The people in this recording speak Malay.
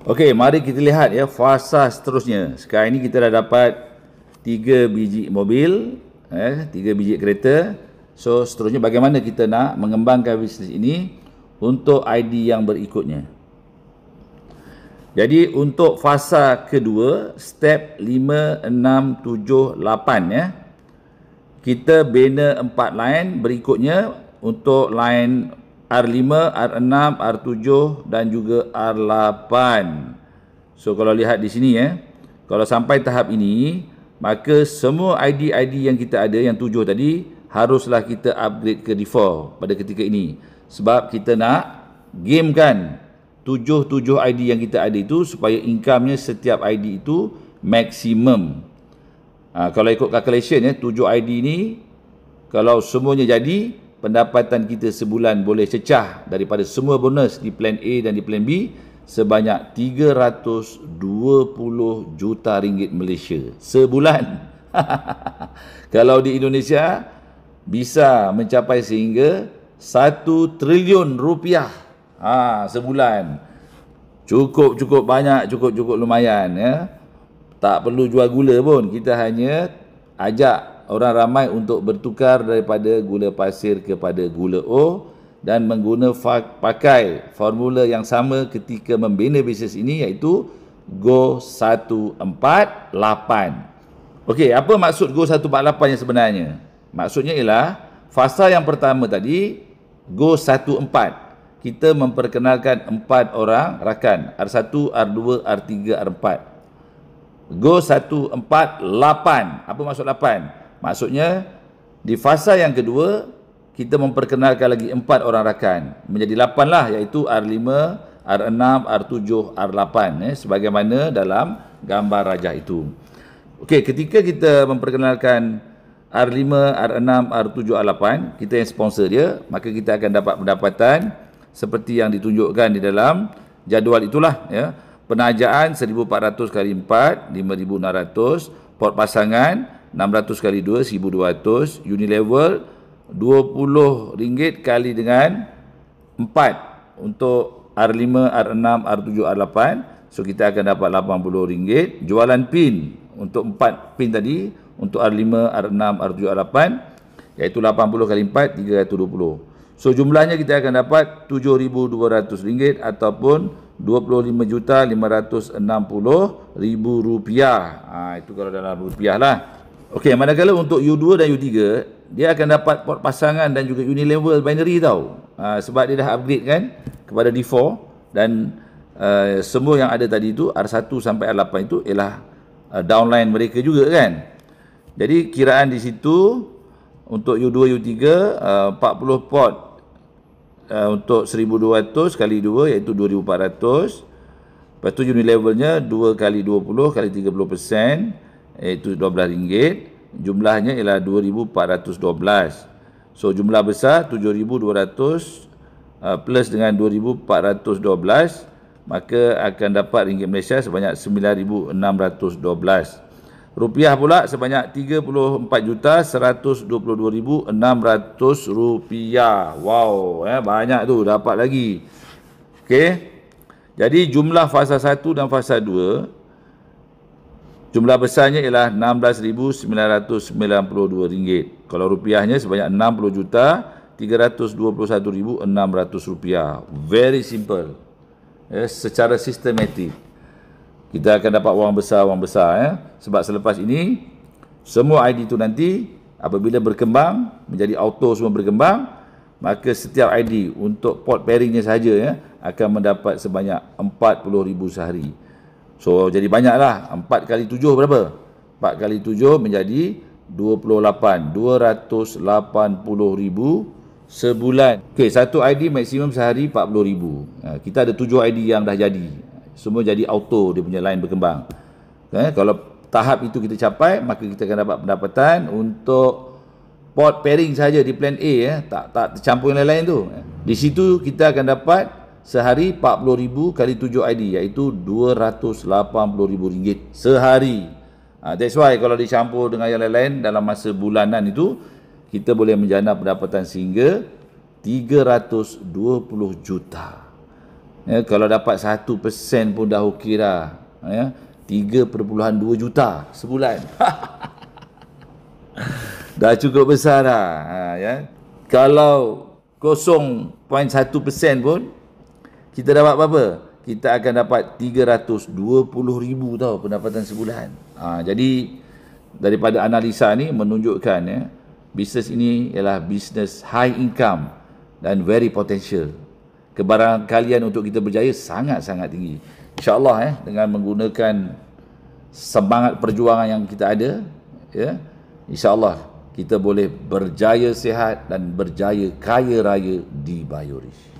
Okey, mari kita lihat ya fasa seterusnya. Sekarang ini kita dah dapat 3 biji mobil, 3 biji kereta. So seterusnya bagaimana kita nak mengembangkan bisnes ini untuk ID yang berikutnya. Jadi untuk fasa kedua, step 5, 6, 7, 8 ya. Kita bina 4 line berikutnya untuk line R5, R6, R7 dan juga R8. So kalau lihat di sini ya, kalau sampai tahap ini, maka semua ID-ID yang kita ada yang 7 tadi haruslah kita upgrade ke D4 pada ketika ini. Sebab kita nak gamekan 7 ID yang kita ada itu supaya income-nya setiap ID itu maksimum. Kalau ikut calculation ya, 7 ID ni kalau semuanya jadi, pendapatan kita sebulan boleh cecah daripada semua bonus di plan A dan di plan B sebanyak 320 juta ringgit Malaysia sebulan. Kalau di Indonesia bisa mencapai sehingga 1 triliun rupiah sebulan. Cukup banyak, cukup lumayan ya. Tak perlu jual gula pun, kita hanya ajak orang ramai untuk bertukar daripada gula pasir kepada gula O dan pakai formula yang sama ketika membina bisnes ini, iaitu Go 148. Okey, apa maksud Go 148 yang sebenarnya? Maksudnya ialah fasa yang pertama tadi, Go 14. Kita memperkenalkan 4 orang rakan, R1, R2, R3, R4. Go 148. Apa maksud 8? Maksudnya di fasa yang kedua kita memperkenalkan lagi 4 orang rakan, menjadi 8 lah, iaitu R5, R6, R7, R8 sebagaimana dalam gambar rajah itu. Okey, ketika kita memperkenalkan R5, R6, R7, R8, kita yang sponsor dia, maka kita akan dapat pendapatan seperti yang ditunjukkan di dalam jadual itulah ya. Penajaan 1400 kali 4 5600, port pasangan 600 kali 2 1200, Unilevel RM20 kali dengan 4 untuk R5, R6, R7, R8. So kita akan dapat RM80. Jualan pin untuk 4 pin tadi untuk R5, R6, R7, R8 iaitu 80 kali 4 320. So jumlahnya kita akan dapat RM7,200 ataupun RM25,560,000. Itu kalau dalam rupiah lah. Okey, manakala untuk U2 dan U3, dia akan dapat port pasangan dan juga Unilevel binary tau. Sebab dia dah upgrade kan kepada D4 dan semua yang ada tadi itu R1 sampai R8 itu ialah downline mereka juga kan. Jadi kiraan di situ untuk U2, U3 40 port untuk 1200 kali 2 iaitu 2400. Lepas tu Unilevelnya 2 kali 20 kali 30% iaitu RM12. Jumlahnya ialah 2412. So jumlah besar 7200 plus dengan 2412, maka akan dapat ringgit Malaysia sebanyak 9612. Rupiah pula sebanyak 34,122,600 rupiah. Wow, banyak tu dapat lagi. Okey. Jadi jumlah fasa 1 dan fasa 2, jumlah besarnya ialah RM16,992. Kalau rupiahnya sebanyak RM60,321,600 rupiah. Very simple. Secara sistematik. Kita akan dapat wang besar ya. Sebab selepas ini semua ID itu nanti apabila berkembang menjadi auto, semua berkembang, maka setiap ID untuk port pairingnya sahaja ya akan mendapat sebanyak 40,000 sehari. So jadi banyaklah. 4 kali 7 berapa? 4 kali 7 menjadi 28, 280,000 sebulan. Okey, satu ID maksimum sehari 40,000. Kita ada 7 ID yang dah jadi. Semua jadi auto, dia punya line berkembang. Kalau tahap itu kita capai, maka kita akan dapat pendapatan untuk port pairing saja di plan A ya, tak tercampur yang lain-lain tu. Di situ kita akan dapat sehari 40,000 kali 7 ID iaitu RM280,000 sehari. That's why kalau dicampur dengan yang lain-lain dalam masa bulanan itu, kita boleh menjana pendapatan sehingga 320 juta. Ya, kalau dapat 1% pun dah okey dah. Ya, 3,2 juta sebulan. Dah cukup besar dah. Ya. Kalau 0.1% pun kita dapat berapa? Kita akan dapat 320,000 tau pendapatan sebulan. Jadi daripada analisa ni menunjukkan bisnes ini ialah bisnes high income dan very potential. Kebarangkalian untuk kita berjaya sangat-sangat tinggi. InsyaAllah dengan menggunakan semangat perjuangan yang kita ada, InsyaAllah kita boleh berjaya sihat dan berjaya kaya raya di Biorish.